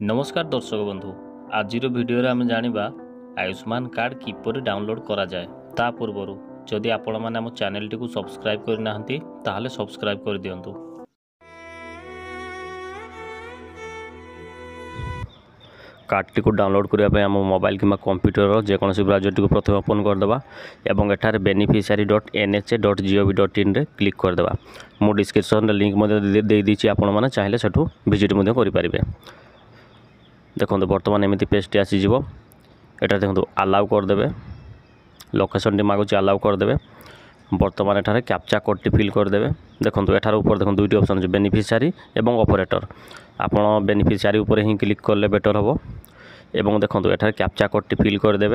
नमस्कार दर्शक बंधु आज भिडियो आम जाना आयुष्मान कार्ड किपर डाउनलोड करा जाए ता पूर्व जदि आपण मैंने आम चैनल टी सब्सक्राइब करना ताहले सब्सक्राइब कर दियंतु। कार्ड टी डाउनलोड करने आम मोबाइल कि कंप्यूटर जेकोसी ब्राउजर टी प्रथम ओपन करदे और एठार beneficiary.nhs.gov.in रे क्लिक करदे। मु डिस्क्रिप्शन लिंक दे दीची आपण मैंने चाहिए सेठू विजिट करें। देखो बर्तमान एमती पेजटी आसीज एटा देखो अलाउ करदे लोकेशन टी मागुच अलाउ करदे। बर्तमान एठार कैप्चा कोड टी फिल करदे। देखो एठार ऊपर देखो दुईटी ऑप्शन अच्छे बेनिफिशियरी एवं ऑपरेटर। आपण बेनिफिशियरी ऊपर ही क्लिक कले बेटर हम एवं देखो एठार कैप्चा कोड टी फिल करदे।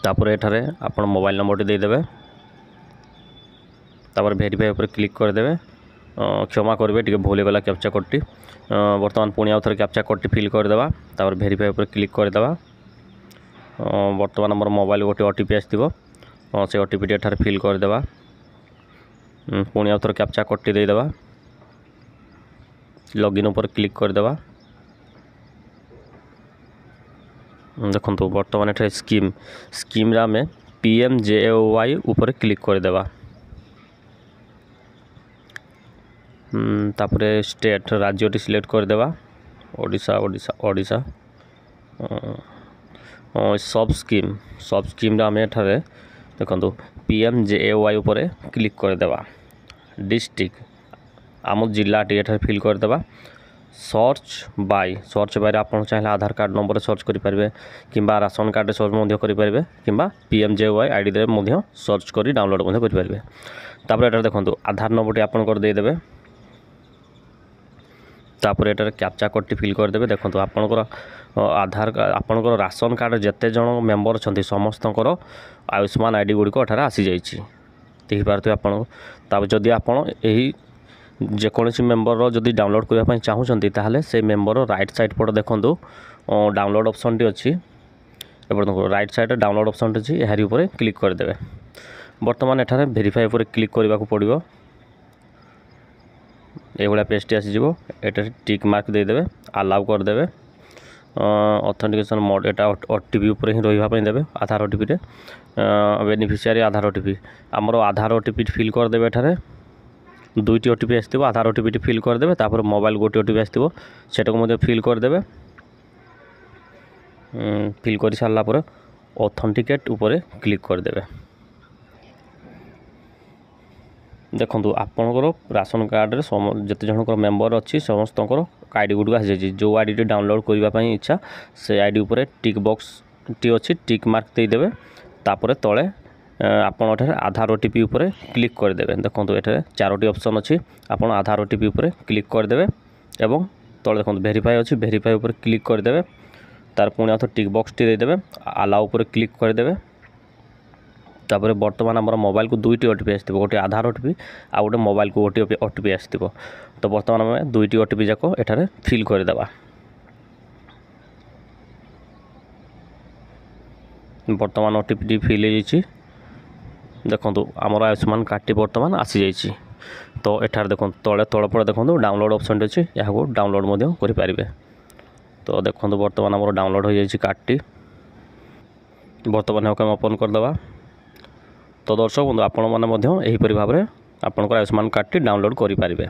तापर एठार आपण मोबाइल नंबर टी देदेवे। तापर वेरीफाई ऊपर क्लिक करदे। क्षमा करेंगे टी भूल गला कैप्चा कोड टी। बर्तमान पुणी आउ थे कैप्चा कोड टी फिल करदेवा। तापर वेरीफाई ऊपर क्लिक करदेवा। बर्तमान आम मोबाइल गोटे ओटीपी आसो से ओटीपी एठार फिल करदेवा। पुणी आउ थे कैप्चा कोड टी देदेवा। लॉगिन ऊपर क्लिक करदेवा। देखो बर्तमान एठार स्कीम आम PMJAY ऊपर क्लिक करदेवा। तापरे स्टेट राज्य सिलेक्ट करदेवा ओडिशा ओडिशा ओडिशा। सब स्कीम आम एठारे देखो PMJAY ऊपर क्लिक करदेवा। डिस्ट्रिक्ट आम जिलाटी एठार फिल करदेवा। सर्च बाय आप चाहिए आधार कार्ड नंबर सर्च करेंगे कि राशन कार्ड सर्च करेंगे कि PMJAY आईडी सर्च कर डाउनलोड करेंगे। तापर एटार देखो आधार नंबर आपंकर देदेवे। तापर एटार कैप्चा कोड टी फिल करदे। देखो आपंकर आधार आपंकर राशन कार्ड जिते जन मेंबर अच्छा समस्त आयुष्मान आईडी गुड़िक एठार आसी जाइए देखिपे आप। जदि आपड़ यही जेकोसी मेंबर जदि डाउनलोड करने चाहूँगी ताहले से मेंबर राइट साइड पट देखो डाउनलोड ऑप्शन टी अच्छी देखो right side download option T अच्छी यार ऊपर क्लिक करदे। बर्तमान एठार वेरीफाई ऊपर क्लिक करने को पड़ो। ये पेजटी आसीज एटा टिक मार्क देदेवे अलाउ करदे। ऑथेंटिकेशन मोड एटा ओटीपी ऊपर ही रही देवे आधार ओटीपी रे बेनिफिशियरी आधार ओटीपी आमर आधार ओटीपी फिल करदे। एठार दुईटी ओटीपी आसो आधार ओटीपी फिल करदे। तापर मोबाइल गोटे ओटीपी आसो सेटा फिल करदे। फिल कर सारा पर ऑथेंटिकेट ऊपर क्लिक करदे। देखो आपंकर राशन कार्ड रे जिते जनकर मेंबर अच्छी समस्त आईडी गुड आसी जो आईडी डाउनलोड करने इच्छा से आईडी ऊपर टिक बॉक्स टी अच्छी टिक मार्क देदेवे। तापर तले आपण आधार ओटीपी ऊपर क्लिक करदे। देखो ये चारोटी ऑप्शन अच्छी आप आधार ओटीपी ऊपर क्लिक करदे एवं तले देखो वेरीफाई अच्छी वेरीफाई ऊपर क्लिक करदे। तार पुणी आउ टिक बॉक्स टी देदेवे अलाउ ऊपर क्लिक करदे। तापर बर्तमान आम मोबाइल को दुईटी ओटीपी आसो गोटे आधार ओटीपी आ गोटे मोबाइल को गोटे ओटीपी आसो। तो बर्तमान आम दुईटी ओटीपी जाक एठार फिल करदेवा। बर्तमान ओटीपी फिल हो देखो आमर आयुष्मान कार्ड बर्तमान आसी जाइए। तो एठार देखो तले तलपटे देखो डाउनलोड ऑप्शन अच्छी यहाँ डाउनलोड करें। तो देखो बर्तमान आमर डाउनलोड हो जाइए कार्ड टी। बर्तमान हम ओपन करदे। तो दर्शक बंधु आपण मैंने यहीपरि भाव में आपंकर आयुष्मान कार्ड टी डाउनलोड करें।